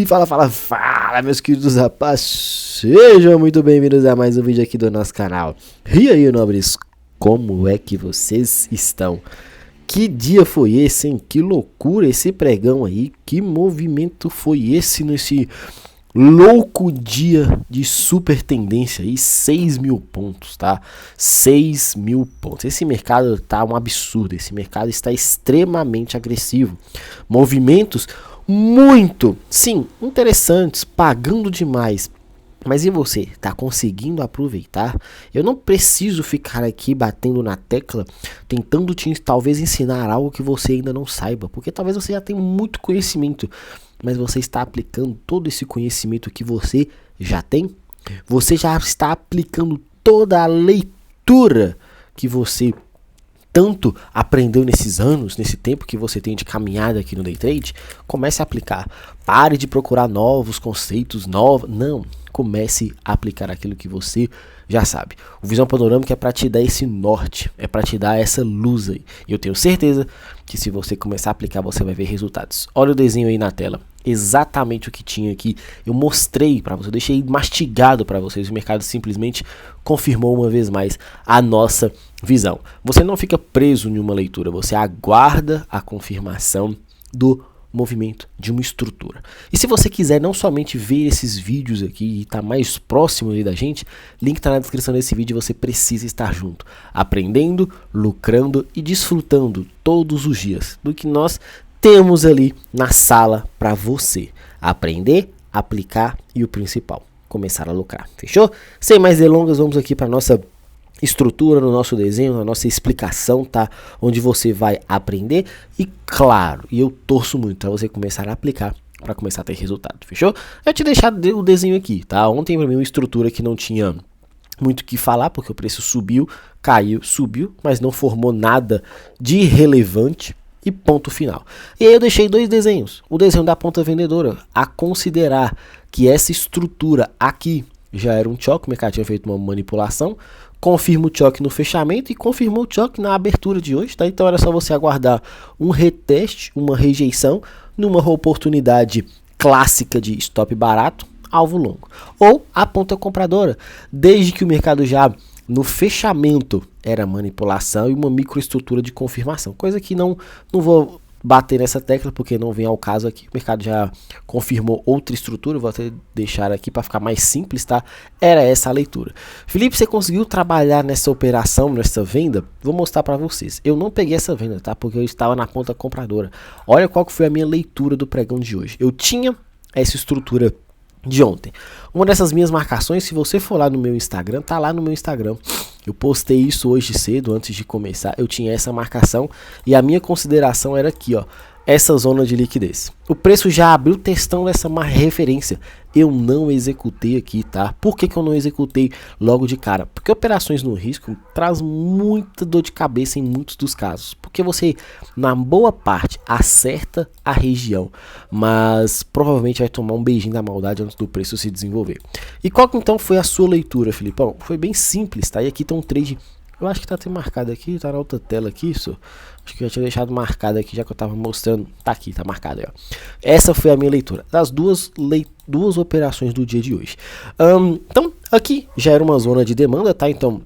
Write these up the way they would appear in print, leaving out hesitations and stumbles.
Fala, meus queridos rapazes, sejam muito bem-vindos a mais um vídeo aqui do nosso canal. E aí, nobres, como é que vocês estão? Que dia foi esse, hein? Que loucura esse pregão aí, que movimento foi esse nesse louco dia de super tendência aí, 6.000 pontos, tá? 6.000 pontos. Esse mercado tá um absurdo, esse mercado está extremamente agressivo. Movimentos muito, sim, interessantes, pagando demais. Mas e você, tá conseguindo aproveitar? Eu não preciso ficar aqui batendo na tecla, tentando te talvez ensinar algo que você ainda não saiba, porque talvez você já tenha muito conhecimento, mas você está aplicando todo esse conhecimento que você já tem? Você já está aplicando toda a leitura que você tanto aprendeu nesses anos, nesse tempo que você tem de caminhada aqui no Day Trade? Comece a aplicar. Pare de procurar novos conceitos, novos. Não, comece a aplicar aquilo que você já sabe. O Visão Panorâmica é para te dar esse norte, é para te dar essa luz aí. E eu tenho certeza que se você começar a aplicar, você vai ver resultados. Olha o desenho aí na tela. Exatamente o que tinha aqui. Eu mostrei para você, eu deixei mastigado para vocês. O mercado simplesmente confirmou uma vez mais a nossa visão. Você não fica preso em uma leitura, você aguarda a confirmação do movimento de uma estrutura. E se você quiser não somente ver esses vídeos aqui e estar mais próximo ali da gente, link está na descrição desse vídeo. Você precisa estar junto, aprendendo, lucrando e desfrutando todos os dias do que nós temos ali na sala para você aprender, aplicar e o principal, começar a lucrar. Fechou? Sem mais delongas, vamos aqui para nossa estrutura, no nosso desenho, na nossa explicação, tá? Onde você vai aprender e, claro, e eu torço muito para você começar a aplicar, para começar a ter resultado. Fechou? Eu te deixar o desenho aqui, tá? Ontem para mim uma estrutura que não tinha muito o que falar, porque o preço subiu, caiu, subiu, mas não formou nada de relevante. E ponto final. E aí eu deixei dois desenhos. O desenho da ponta vendedora, a considerar que essa estrutura aqui já era um choque, o mercado tinha feito uma manipulação, confirma o choque no fechamento e confirmou o choque na abertura de hoje, tá? Então era só você aguardar um reteste, uma rejeição, numa oportunidade clássica de stop barato, alvo longo. Ou a ponta compradora, desde que o mercado já no fechamento era manipulação e uma microestrutura de confirmação, coisa que não vou bater nessa tecla porque não vem ao caso aqui. O mercado já confirmou outra estrutura, vou até deixar aqui para ficar mais simples, tá? Era essa a leitura. Felipe, você conseguiu trabalhar nessa operação, nessa venda? Vou mostrar para vocês. Eu não peguei essa venda, tá? Porque eu estava na ponta compradora. Olha qual que foi a minha leitura do pregão de hoje. Eu tinha essa estrutura de ontem. Uma dessas minhas marcações, se você for lá no meu Instagram, tá lá no meu Instagram. Eu postei isso hoje cedo, antes de começar. Eu tinha essa marcação e a minha consideração era aqui, ó, essa zona de liquidez. O preço já abriu testando essa referência. Eu não executei aqui, tá? Por que eu não executei logo de cara? Porque operações no risco traz muita dor de cabeça em muitos dos casos. Porque você, na boa parte, acerta a região, mas provavelmente vai tomar um beijinho da maldade antes do preço se desenvolver. E qual que então foi a sua leitura, Filipão? Foi bem simples, tá? E aqui tem um trade. Eu acho que tá até marcado aqui, tá na outra tela aqui, isso. Acho que eu já tinha deixado marcado aqui, já que eu tava mostrando. Tá aqui, tá marcado aí, ó. Essa foi a minha leitura das duas operações do dia de hoje. Então, aqui já era uma zona de demanda, tá? Então,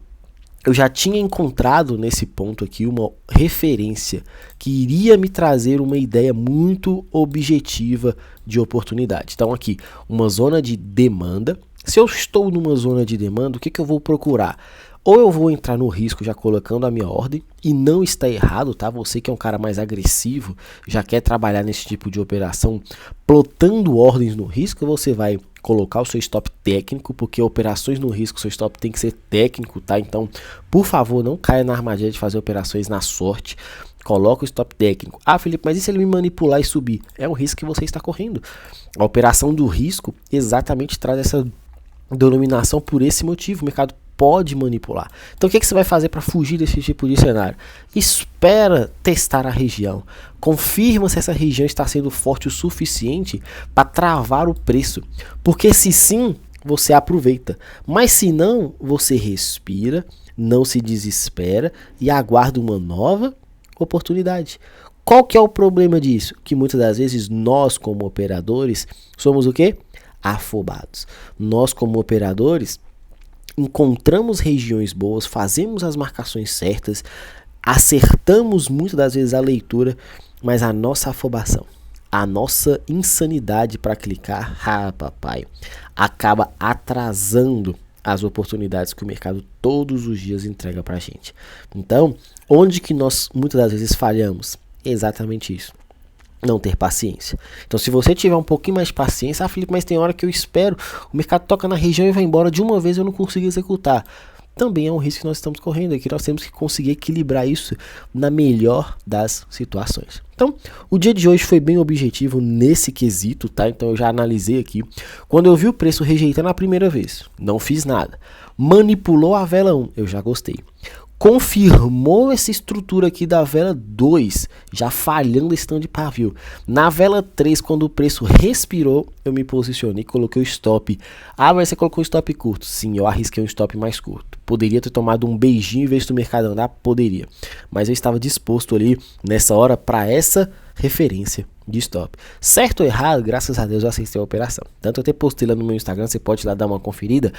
eu já tinha encontrado nesse ponto aqui uma referência que iria me trazer uma ideia muito objetiva de oportunidade. Então, aqui, uma zona de demanda. Se eu estou numa zona de demanda, o que eu vou procurar? Ou eu vou entrar no risco já colocando a minha ordem, e não está errado, tá? Você que é um cara mais agressivo, já quer trabalhar nesse tipo de operação, plotando ordens no risco, você vai colocar o seu stop técnico, porque operações no risco, seu stop tem que ser técnico, tá? Então, por favor, não caia na armadilha de fazer operações na sorte. Coloca o stop técnico. Ah, Felipe, mas e se ele me manipular e subir? É um risco que você está correndo. A operação do risco exatamente traz essa denominação por esse motivo. O mercado pode manipular. Então o que você vai fazer para fugir desse tipo de cenário? Espera testar a região. Confirma se essa região está sendo forte o suficiente para travar o preço. Porque se sim, você aproveita. Mas se não, você respira, não se desespera e aguarda uma nova oportunidade. Qual que é o problema disso? Que muitas das vezes nós, como operadores, somos o quê? Afobados. Nós, como operadores, encontramos regiões boas, fazemos as marcações certas, acertamos muitas das vezes a leitura, mas a nossa afobação, a nossa insanidade para clicar, papai, acaba atrasando as oportunidades que o mercado todos os dias entrega para a gente. Então, onde que nós muitas das vezes falhamos? Exatamente isso. Não ter paciência. Então, se você tiver um pouquinho mais de paciência, Felipe, mas tem hora que eu espero, o mercado toca na região e vai embora de uma vez, eu não consigo executar. Também é um risco que nós estamos correndo aqui. Nós temos que conseguir equilibrar isso na melhor das situações. Então, o dia de hoje foi bem objetivo nesse quesito, tá? Então, eu já analisei aqui. Quando eu vi o preço rejeitando a primeira vez, não fiz nada. Manipulou a vela 1, eu já gostei. Confirmou essa estrutura aqui da vela 2, já falhando esse tanto de pavio. Na vela 3, quando o preço respirou, eu me posicionei, coloquei o stop. Ah, mas você colocou o stop curto? Sim, eu arrisquei um stop mais curto. Poderia ter tomado um beijinho em vez do mercado andar? Poderia. Mas eu estava disposto ali, nessa hora, para essa referência de stop. Certo ou errado, graças a Deus eu acertei a operação. Tanto eu até postei lá no meu Instagram, você pode ir lá dar uma conferida,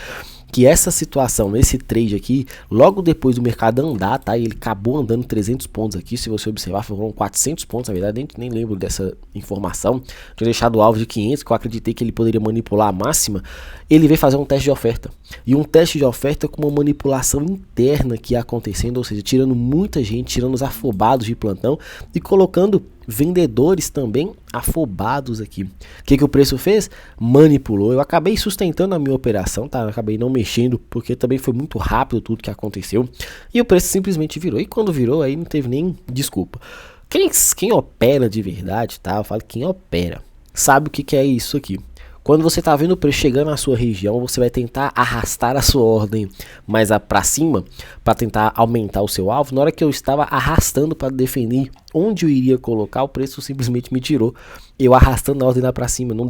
que essa situação, nesse trade aqui, logo depois do mercado andar, tá? Ele acabou andando 300 pontos aqui, se você observar, foram 400 pontos, na verdade, nem lembro dessa informação. Tinha deixado o alvo de 500, que eu acreditei que ele poderia manipular a máxima. Ele veio fazer um teste de oferta. E um teste de oferta com uma manipulação interna que ia acontecendo, ou seja, tirando muita gente, tirando os afobados de plantão e colocando vendedores também afobados aqui. O que o preço fez? Manipulou. Eu acabei sustentando a minha operação, tá? Eu acabei não mexendo, porque também foi muito rápido tudo que aconteceu. E o preço simplesmente virou. E quando virou, aí não teve nem desculpa. Quem opera de verdade, tá? Eu falo quem opera, sabe o que é isso aqui. Quando você está vendo o preço chegando na sua região, você vai tentar arrastar a sua ordem mais para cima, para tentar aumentar o seu alvo. Na hora que eu estava arrastando para definir onde eu iria colocar, o preço simplesmente me tirou. Eu arrastando a ordem lá para cima, não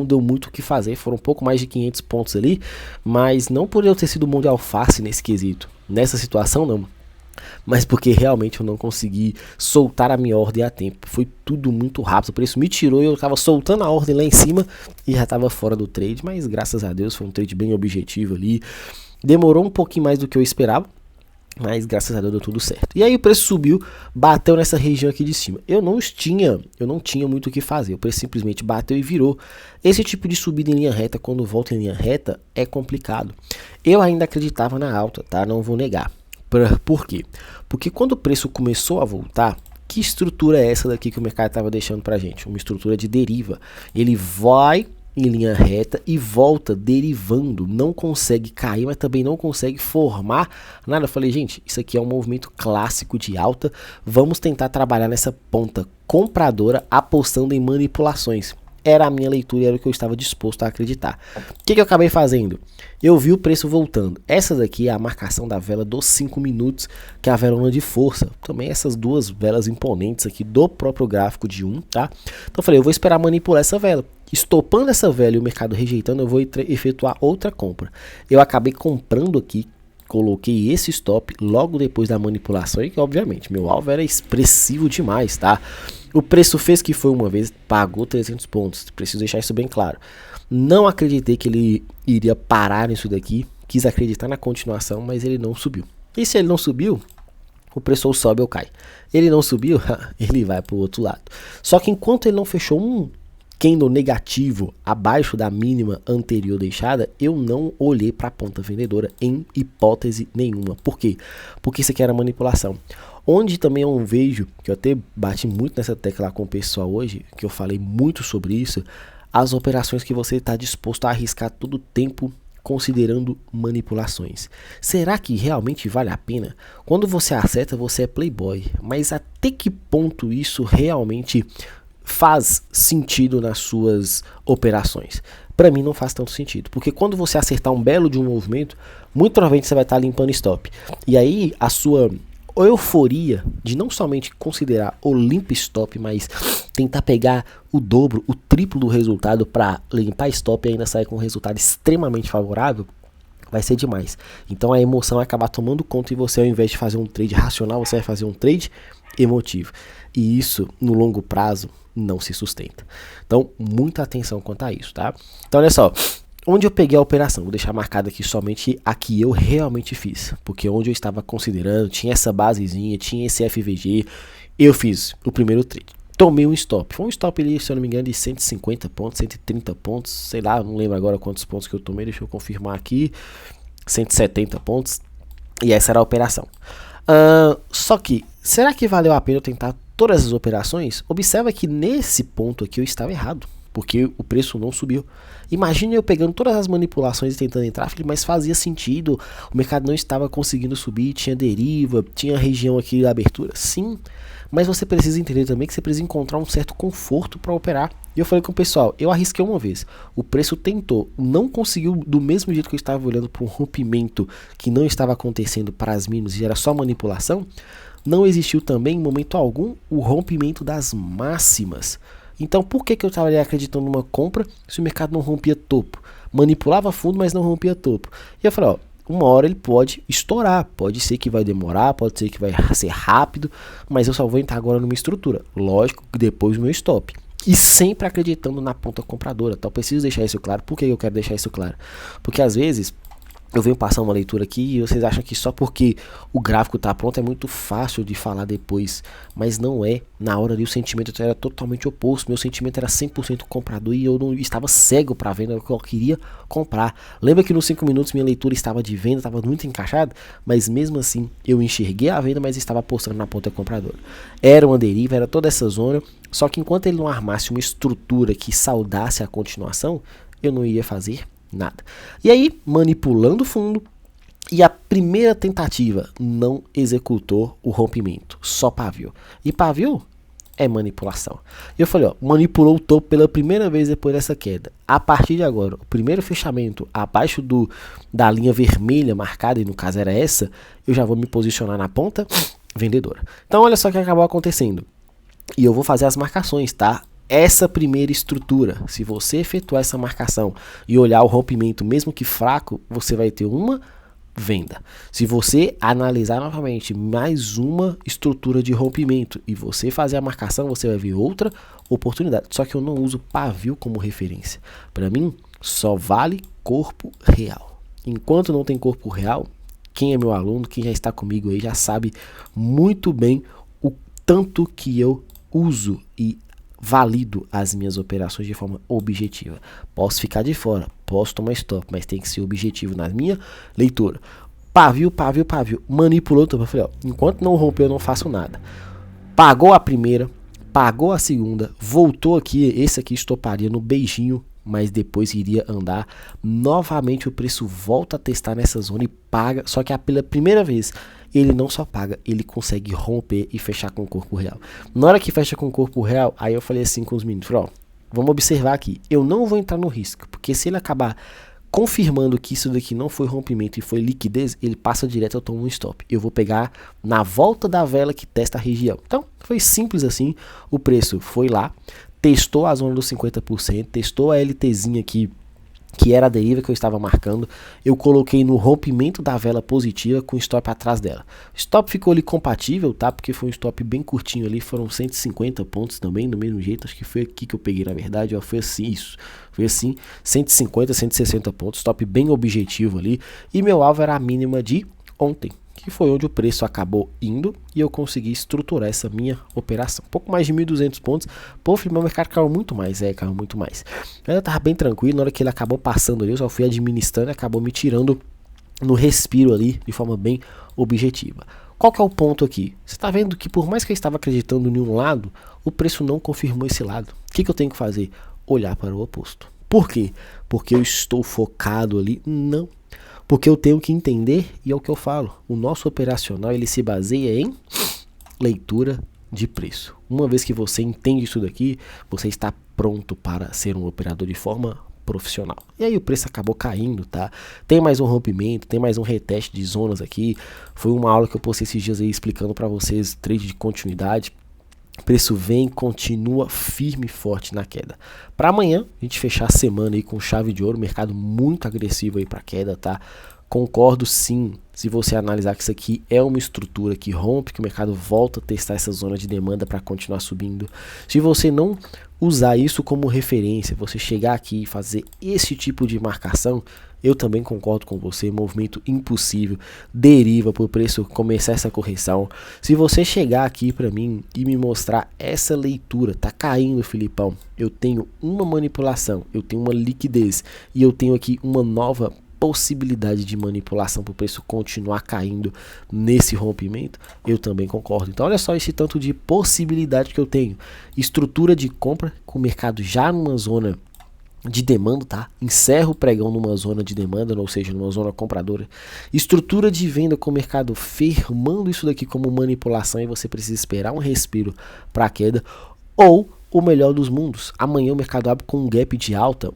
deu muito o que fazer. Foram um pouco mais de 500 pontos ali, mas não por eu ter sido mão de alface nesse quesito. Nessa situação, não. Mas porque realmente eu não consegui soltar a minha ordem a tempo. Foi tudo muito rápido, o preço me tirou e eu estava soltando a ordem lá em cima e já estava fora do trade. Mas graças a Deus foi um trade bem objetivo ali. Demorou um pouquinho mais do que eu esperava, mas graças a Deus deu tudo certo. E aí o preço subiu, bateu nessa região aqui de cima. Eu não tinha muito o que fazer, o preço simplesmente bateu e virou. Esse tipo de subida em linha reta, quando volta em linha reta, é complicado. Eu ainda acreditava na alta, tá? Não vou negar. Por quê? Porque quando o preço começou a voltar, que estrutura é essa daqui que o mercado estava deixando pra gente? Uma estrutura de deriva. Ele vai em linha reta e volta derivando, não consegue cair, mas também não consegue formar nada. Eu falei, gente, isso aqui é um movimento clássico de alta, vamos tentar trabalhar nessa ponta compradora apostando em manipulações. Era a minha leitura e era o que eu estava disposto a acreditar. O que eu acabei fazendo? Eu vi o preço voltando. Essa daqui é a marcação da vela dos 5 minutos, que é a velona de força. Também essas duas velas imponentes aqui do próprio gráfico de 1, tá? Então eu falei, eu vou esperar manipular essa vela. Estopando essa vela e o mercado rejeitando, eu vou efetuar outra compra. Eu acabei comprando aqui, coloquei esse stop logo depois da manipulação e que obviamente meu alvo era expressivo demais, tá? O preço fez que foi uma vez, pagou 300 pontos, preciso deixar isso bem claro. Não acreditei que ele iria parar nisso daqui, quis acreditar na continuação, mas ele não subiu. E se ele não subiu, o preço ou sobe ou cai. Ele não subiu, ele vai para o outro lado. Só que enquanto ele não fechou um candle negativo abaixo da mínima anterior deixada, eu não olhei para a ponta vendedora em hipótese nenhuma. Por quê? Porque isso aqui era manipulação. Onde também eu vejo, que eu até bati muito nessa tecla lá com o pessoal hoje, que eu falei muito sobre isso, as operações que você está disposto a arriscar todo o tempo considerando manipulações. Será que realmente vale a pena? Quando você acerta, você é playboy, mas até que ponto isso realmente faz sentido nas suas operações? Para mim não faz tanto sentido, porque quando você acertar um belo de um movimento, muito provavelmente você vai estar limpando stop. E aí a sua euforia de não somente considerar o limp stop, mas tentar pegar o dobro, o triplo do resultado para limpar stop e ainda sair com um resultado extremamente favorável, vai ser demais. Então a emoção vai acabar tomando conta e você, ao invés de fazer um trade racional, você vai fazer um trade emotivo. E isso, no longo prazo, não se sustenta. Então, muita atenção quanto a isso, tá? Então, olha só. Onde eu peguei a operação, vou deixar marcado aqui somente a que eu realmente fiz. Porque onde eu estava considerando, tinha essa basezinha, tinha esse FVG, eu fiz o primeiro trade. Tomei um stop. Foi um stop ali, se eu não me engano, de 150 pontos, 130 pontos, sei lá, não lembro agora quantos pontos que eu tomei, deixa eu confirmar aqui. 170 pontos. E essa era a operação. Só que, será que valeu a pena eu tentar todas as operações? Observa que nesse ponto aqui eu estava errado, porque o preço não subiu. Imagine eu pegando todas as manipulações e tentando entrar, mas fazia sentido, o mercado não estava conseguindo subir, tinha deriva, tinha região aqui da abertura, sim, mas você precisa entender também que você precisa encontrar um certo conforto para operar. E eu falei com o pessoal, eu arrisquei uma vez, o preço tentou, não conseguiu do mesmo jeito que eu estava olhando para um rompimento que não estava acontecendo para as mínimas e era só manipulação, não existiu também em momento algum o rompimento das máximas. Então por que eu estava acreditando numa compra se o mercado não rompia topo? Manipulava fundo, mas não rompia topo. E eu falei, ó, uma hora ele pode estourar, pode ser que vai demorar, pode ser que vai ser rápido, mas eu só vou entrar agora numa estrutura, lógico que depois do meu stop. E sempre acreditando na ponta compradora, então eu preciso deixar isso claro. Por que eu quero deixar isso claro? Porque às vezes eu venho passar uma leitura aqui e vocês acham que só porque o gráfico está pronto é muito fácil de falar depois, mas não é. Na hora ali o sentimento era totalmente oposto, meu sentimento era 100% comprador e eu não estava cego para venda, eu queria comprar. Lembra que nos 5 minutos minha leitura estava de venda, estava muito encaixada, mas mesmo assim eu enxerguei a venda, mas estava apostando na ponta compradora. Era uma deriva, era toda essa zona, só que enquanto ele não armasse uma estrutura que saudasse a continuação, eu não ia fazer nada. E aí, manipulando o fundo, e a primeira tentativa não executou o rompimento, só pavio. E pavio é manipulação. E eu falei, ó, manipulou o topo pela primeira vez depois dessa queda. A partir de agora, o primeiro fechamento abaixo da linha vermelha marcada, e no caso era essa, eu já vou me posicionar na ponta vendedora. Então olha só o que acabou acontecendo. E eu vou fazer as marcações, tá? Essa primeira estrutura, se você efetuar essa marcação e olhar o rompimento, mesmo que fraco, você vai ter uma venda. Se você analisar novamente mais uma estrutura de rompimento e você fazer a marcação, você vai ver outra oportunidade. Só que eu não uso pavio como referência. Para mim, só vale corpo real. Enquanto não tem corpo real, quem é meu aluno, quem já está comigo aí, já sabe muito bem o tanto que eu uso e valido as minhas operações de forma objetiva. Posso ficar de fora, posso tomar stop, mas tem que ser objetivo na minha leitura. Pavio, pavio, pavio. Manipulou, eu falei, ó, enquanto não rompeu, eu não faço nada. Pagou a primeira, pagou a segunda, voltou aqui, esse aqui estoparia no beijinho, mas depois iria andar. Novamente o preço volta a testar nessa zona e paga, só que pela primeira vez ele não só paga, ele consegue romper e fechar com o corpo real. Na hora que fecha com o corpo real, aí eu falei assim com os meninos, falei, ó, vamos observar aqui, eu não vou entrar no risco, porque se ele acabar confirmando que isso daqui não foi rompimento e foi liquidez, ele passa direto, eu tomo um stop. Eu vou pegar na volta da vela que testa a região. Então, foi simples assim, o preço foi lá, testou a zona dos 50%, testou a LTzinha aqui, que era a deriva que eu estava marcando, eu coloquei no rompimento da vela positiva com stop atrás dela. O stop ficou ali compatível, tá? Porque foi um stop bem curtinho ali, foram 150 pontos também, do mesmo jeito, acho que foi aqui que eu peguei na verdade, ó, foi assim, isso. Foi assim, 150, 160 pontos, stop bem objetivo ali, e meu alvo era a mínima de ontem, que foi onde o preço acabou indo e eu consegui estruturar essa minha operação. Um pouco mais de 1.200 pontos. Pô, meu mercado caiu muito mais, caiu muito mais. Eu tava bem tranquilo, na hora que ele acabou passando ali, eu só fui administrando e acabou me tirando no respiro ali, de forma bem objetiva. Qual que é o ponto aqui? Você tá vendo que por mais que eu estava acreditando em um lado, o preço não confirmou esse lado. O que eu tenho que fazer? Olhar para o oposto. Por quê? Porque eu estou focado ali? Não. Porque eu tenho que entender, e é o que eu falo, o nosso operacional ele se baseia em leitura de preço. Uma vez que você entende isso daqui, você está pronto para ser um operador de forma profissional. E aí o preço acabou caindo, tá? Tem mais um rompimento, tem mais um reteste de zonas aqui. Foi uma aula que eu postei esses dias aí explicando para vocês trade de continuidade. O preço vem, continua firme e forte na queda. Para amanhã, a gente fechar a semana aí com chave de ouro, mercado muito agressivo aí para queda, tá? Concordo sim, se você analisar que isso aqui é uma estrutura que rompe, que o mercado volta a testar essa zona de demanda para continuar subindo. Se você não usar isso como referência, você chegar aqui e fazer esse tipo de marcação, eu também concordo com você, movimento impossível, deriva para o preço começar essa correção. Se você chegar aqui para mim e me mostrar essa leitura, tá caindo, Filipão, eu tenho uma manipulação, eu tenho uma liquidez e eu tenho aqui uma nova possibilidade de manipulação para o preço continuar caindo nesse rompimento, eu também concordo. Então olha só esse tanto de possibilidade que eu tenho. Estrutura de compra com o mercado já numa zona de demanda, tá? Encerro o pregão numa zona de demanda, ou seja, numa zona compradora. Estrutura de venda com o mercado firmando isso daqui como manipulação e você precisa esperar um respiro para a queda. Ou o melhor dos mundos, amanhã o mercado abre com um gap de alta,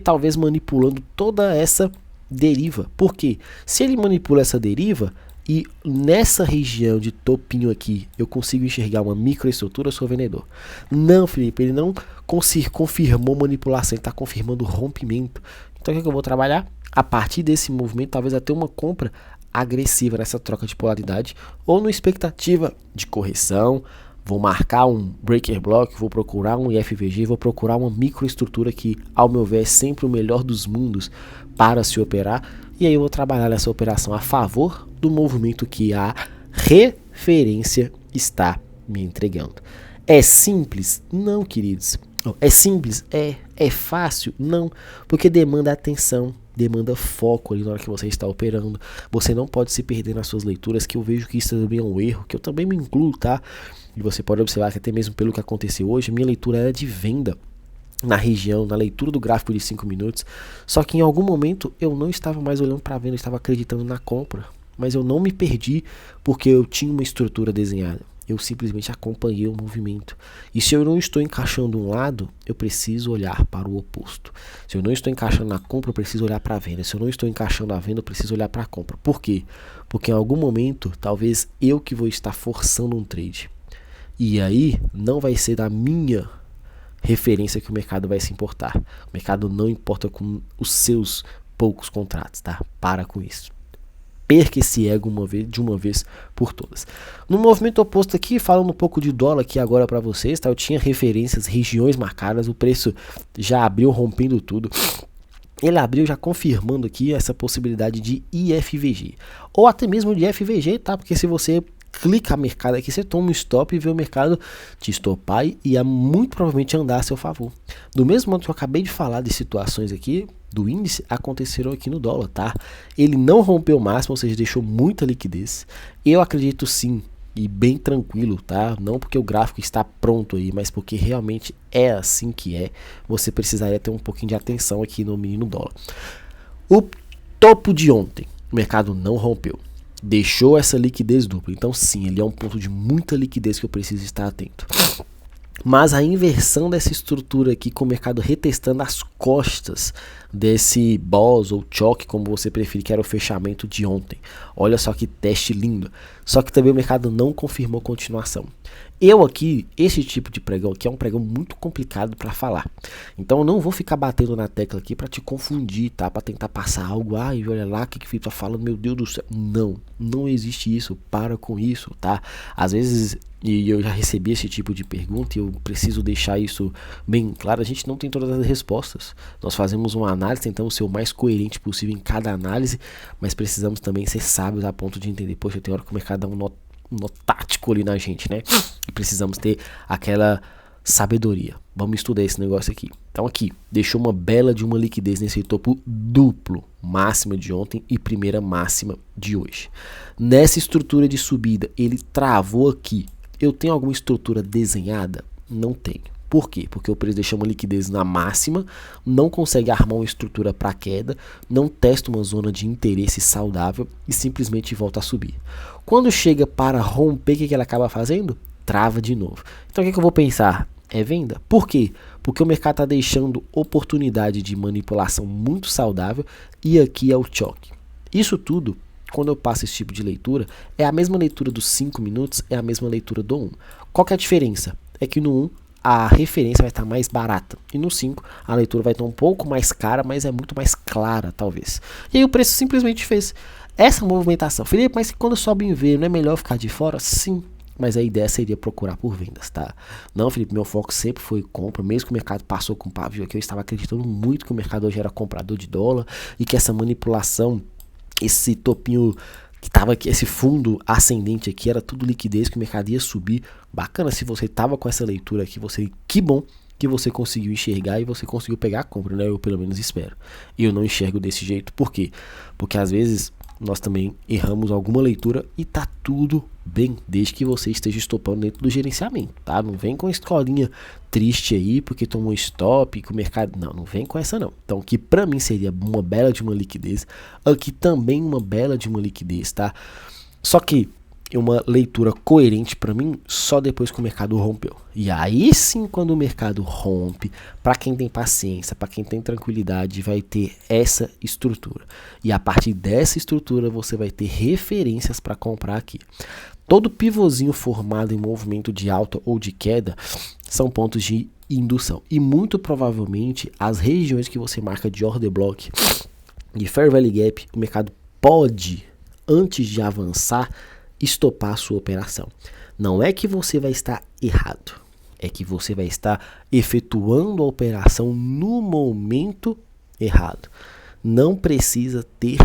talvez manipulando toda essa deriva. Por quê? Se ele manipula essa deriva e nessa região de topinho aqui eu consigo enxergar uma microestrutura, eu sou vendedor. Não, Felipe, ele não confirmou manipulação, ele está confirmando rompimento. Então o que eu vou trabalhar? A partir desse movimento, talvez até uma compra agressiva nessa troca de polaridade ou numa expectativa de correção. Vou marcar um breaker block, vou procurar um IFVG, vou procurar uma microestrutura que, ao meu ver, é sempre o melhor dos mundos para se operar. E aí eu vou trabalhar nessa operação a favor do movimento que a referência está me entregando. É simples? Não, queridos. É simples? É fácil? Não, porque demanda atenção, demanda foco ali na hora que você está operando. Você não pode se perder nas suas leituras, que eu vejo que isso também é um erro, que eu também me incluo, tá? E você pode observar que até mesmo pelo que aconteceu hoje, minha leitura era de venda na região, na leitura do gráfico de 5 minutos, só que em algum momento eu não estava mais olhando para a venda, eu estava acreditando na compra, mas eu não me perdi porque eu tinha uma estrutura desenhada, eu simplesmente acompanhei o movimento. E se eu não estou encaixando um lado, eu preciso olhar para o oposto. Se eu não estou encaixando na compra, eu preciso olhar para a venda. Se eu não estou encaixando a venda, eu preciso olhar para a compra. Por quê? Porque em algum momento, talvez eu que vou estar forçando um trade. E aí não vai ser da minha referência que o mercado vai se importar. O mercado não importa com os seus poucos contratos, tá? Para com isso. Perca esse ego de uma vez por todas. No movimento oposto aqui, falando um pouco de dólar aqui agora para vocês, tá? Eu tinha referências, regiões marcadas, o preço já abriu rompendo tudo. Ele abriu já confirmando aqui essa possibilidade de IFVG. Ou até mesmo de FVG, tá? Porque se você clica a mercado aqui, você toma um stop e vê o mercado te estopar e muito provavelmente andar a seu favor. Do mesmo modo que eu acabei de falar de situações aqui do índice, aconteceram aqui no dólar, tá? Ele não rompeu o máximo, ou seja, deixou muita liquidez. Eu acredito sim, e bem tranquilo, tá? Não porque o gráfico está pronto aí, mas porque realmente é assim que é. Você precisaria ter um pouquinho de atenção aqui no menino dólar. O topo de ontem, o mercado não rompeu. Deixou essa liquidez dupla, então sim, ele é um ponto de muita liquidez que eu preciso estar atento. Mas a inversão dessa estrutura aqui, com o mercado retestando as costas desse boss ou choque, como você preferir, que era o fechamento de ontem. Olha só que teste lindo. Só que também o mercado não confirmou continuação. Eu aqui, esse tipo de pregão aqui é um pregão muito complicado para falar. Então eu não vou ficar batendo na tecla aqui para te confundir, tá? Para tentar passar algo, e olha lá o que o Felipe tá falando, meu Deus do céu. Não existe isso, para com isso, tá? Às vezes, e eu já recebi esse tipo de pergunta e eu preciso deixar isso bem claro, a gente não tem todas as respostas. Nós fazemos uma análise, tentamos ser o mais coerente possível em cada análise, mas precisamos também ser sábios a ponto de entender, poxa, tem hora que o mercado dá um nó tático ali na gente, né? E precisamos ter aquela sabedoria. Vamos estudar esse negócio aqui. Então aqui, deixou uma bela de uma liquidez nesse topo duplo, máxima de ontem e primeira máxima de hoje. Nessa estrutura de subida, ele travou aqui. Eu tenho alguma estrutura desenhada? Não tenho. Por quê? Porque o preço deixa uma liquidez na máxima, não consegue armar uma estrutura para queda, não testa uma zona de interesse saudável e simplesmente volta a subir. Quando chega para romper, o que ela acaba fazendo? Trava de novo. Então o que eu vou pensar? É venda? Por quê? Porque o mercado está deixando oportunidade de manipulação muito saudável e aqui é o choque. Isso tudo, quando eu passo esse tipo de leitura, é a mesma leitura dos 5 minutos, é a mesma leitura do 1. Qual que é a diferença? É que no 1 a referência vai estar mais barata. E no 5 a leitura vai estar um pouco mais cara, mas é muito mais clara, talvez. E aí o preço simplesmente fez essa movimentação. Felipe, mas quando sobe em V, não é melhor ficar de fora? Sim. Mas a ideia seria procurar por vendas, tá? Não, Felipe, meu foco sempre foi compra. Mesmo que o mercado passou com pavio aqui, eu estava acreditando muito que o mercado hoje era comprador de dólar e que essa manipulação, esse topinho que tava aqui, esse fundo ascendente aqui, era tudo liquidez, que o mercado ia subir. Bacana, se você tava com essa leitura aqui, que bom que você conseguiu enxergar e você conseguiu pegar a compra, né? Eu pelo menos espero. E eu não enxergo desse jeito. Por quê? Porque às vezes nós também erramos alguma leitura e tá tudo bem, desde que você esteja estopando dentro do gerenciamento, tá? Não vem com escolinha triste aí porque tomou stop, que o mercado... Não vem com essa não. Então, que pra mim seria uma bela de uma liquidez, aqui também uma bela de uma liquidez, tá? Só que uma leitura coerente para mim só depois que o mercado rompeu. E aí sim, quando o mercado rompe, para quem tem paciência, para quem tem tranquilidade, vai ter essa estrutura. E a partir dessa estrutura você vai ter referências para comprar aqui. Todo pivôzinho formado em movimento de alta ou de queda são pontos de indução. E muito provavelmente as regiões que você marca de order block, de fair value gap, o mercado pode, antes de avançar, estopar a sua operação. Não é que você vai estar errado, é que você vai estar efetuando a operação no momento errado. Não precisa ter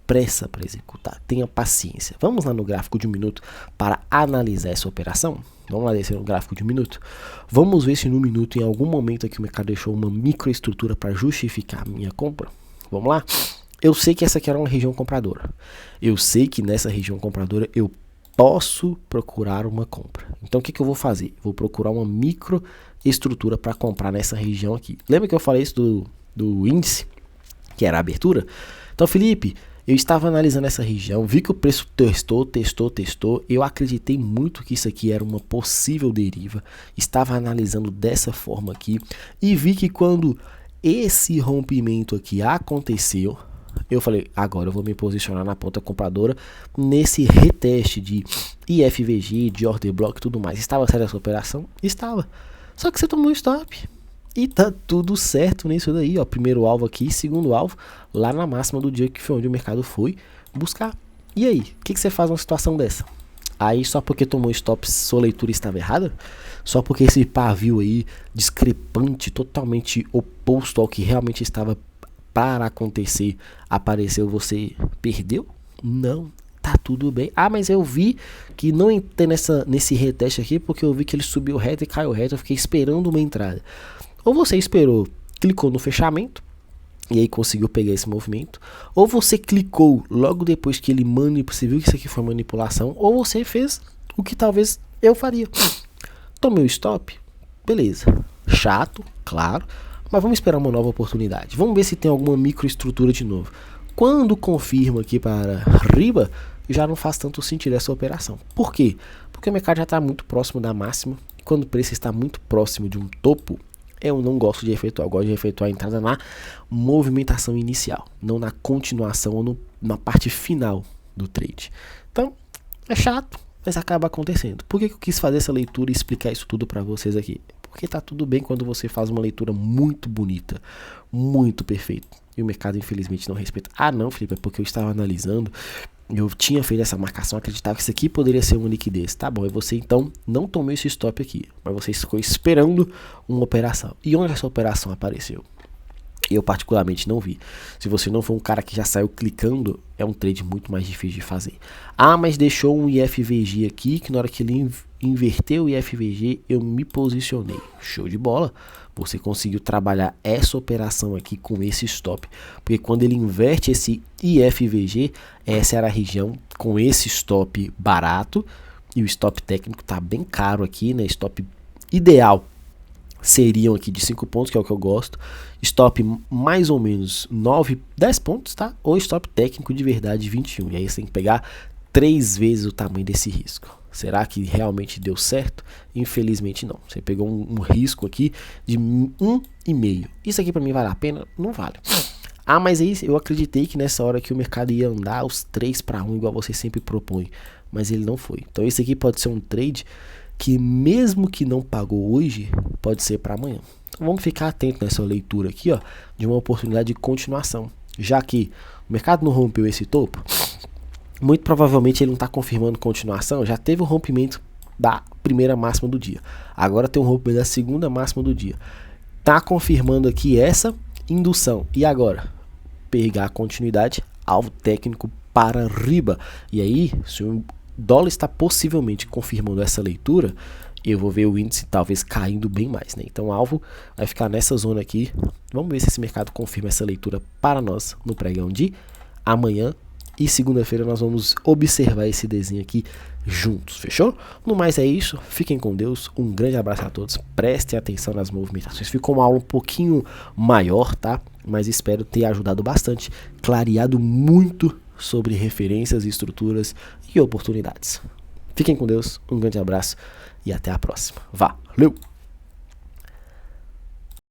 pressa para executar, tenha paciência. Vamos lá no gráfico de 1 minuto para analisar essa operação? Vamos lá descer no gráfico de 1 minuto. Vamos ver se no minuto, em algum momento aqui, o mercado deixou uma microestrutura para justificar a minha compra. Vamos lá? Eu sei que essa aqui era uma região compradora. Eu sei que nessa região compradora eu posso procurar uma compra. Então o que eu vou fazer? Vou procurar uma microestrutura para comprar nessa região aqui. Lembra que eu falei isso do índice, que era a abertura? Então, Felipe, eu estava analisando essa região, vi que o preço testou. Eu acreditei muito que isso aqui era uma possível deriva. Estava analisando dessa forma aqui e vi que quando esse rompimento aqui aconteceu, eu falei, agora eu vou me posicionar na ponta compradora nesse reteste de IFVG, de order block e tudo mais. Estava certa essa operação? Estava. Só que você tomou um stop. E tá tudo certo nisso daí, ó. Primeiro alvo aqui, segundo alvo, lá na máxima do dia, que foi onde o mercado foi buscar. E aí, o que você faz numa situação dessa? Aí só porque tomou stop, sua leitura estava errada? Só porque esse pavio aí, discrepante, totalmente oposto ao que realmente estava para acontecer, apareceu, você perdeu? Não, tá tudo bem. Ah, mas eu vi que não entrei nesse reteste aqui porque eu vi que ele subiu reto e caiu reto, eu fiquei esperando uma entrada. Ou você esperou, clicou no fechamento e aí conseguiu pegar esse movimento, ou você clicou logo depois que ele você viu que isso aqui foi manipulação, ou você fez o que talvez eu faria. Tomei o stop, beleza, chato, claro, mas vamos esperar uma nova oportunidade. Vamos ver se tem alguma microestrutura de novo. Quando confirma aqui para riba, já não faz tanto sentido essa operação. Por quê? Porque o mercado já está muito próximo da máxima, e quando o preço está muito próximo de um topo, eu não gosto de efetuar, eu gosto de efetuar a entrada na movimentação inicial, não na continuação ou na parte final do trade. Então, é chato, mas acaba acontecendo. Por que eu quis fazer essa leitura e explicar isso tudo para vocês aqui? Porque tá tudo bem quando você faz uma leitura muito bonita, muito perfeita, e o mercado infelizmente não respeita. Ah não, Felipe, é porque eu estava analisando, eu tinha feito essa marcação, acreditava que isso aqui poderia ser uma liquidez. Tá bom, e você então não tomou esse stop aqui, mas você ficou esperando uma operação. E onde essa operação apareceu? Eu particularmente não vi. Se você não for um cara que já saiu clicando, é um trade muito mais difícil de fazer. Ah, mas deixou um IFVG aqui, que na hora que ele inverteu o IFVG, eu me posicionei. Show de bola. Você conseguiu trabalhar essa operação aqui com esse stop. Porque quando ele inverte esse IFVG, essa era a região com esse stop barato. E o stop técnico tá bem caro aqui, né? Stop ideal seriam aqui de 5 pontos, que é o que eu gosto. Stop mais ou menos 9, 10 pontos, tá? Ou stop técnico de verdade 21. E aí você tem que pegar 3 vezes o tamanho desse risco. Será que realmente deu certo? Infelizmente não. Você pegou um risco aqui de 1,5. Isso aqui para mim vale a pena? Não vale. Ah, mas aí eu acreditei que nessa hora que o mercado ia andar os 3 para 1, igual você sempre propõe. Mas ele não foi. Então esse aqui pode ser um trade que mesmo que não pagou hoje, pode ser para amanhã. Então vamos ficar atento nessa leitura aqui, ó, de uma oportunidade de continuação. Já que o mercado não rompeu esse topo, muito provavelmente ele não está confirmando continuação, já teve o rompimento da primeira máxima do dia. Agora tem o rompimento da segunda máxima do dia. Está confirmando aqui essa indução. E agora? Pegar a continuidade, alvo técnico para riba. E aí, se o dólar está possivelmente confirmando essa leitura, eu vou ver o índice talvez caindo bem mais, né? Então o alvo vai ficar nessa zona aqui. Vamos ver se esse mercado confirma essa leitura para nós no pregão de amanhã. E segunda-feira nós vamos observar esse desenho aqui juntos, fechou? No mais é isso, fiquem com Deus, um grande abraço a todos, prestem atenção nas movimentações. Ficou uma aula um pouquinho maior, tá? Mas espero ter ajudado bastante, clareado muito sobre referências, estruturas e oportunidades. Fiquem com Deus, um grande abraço e até a próxima. Valeu!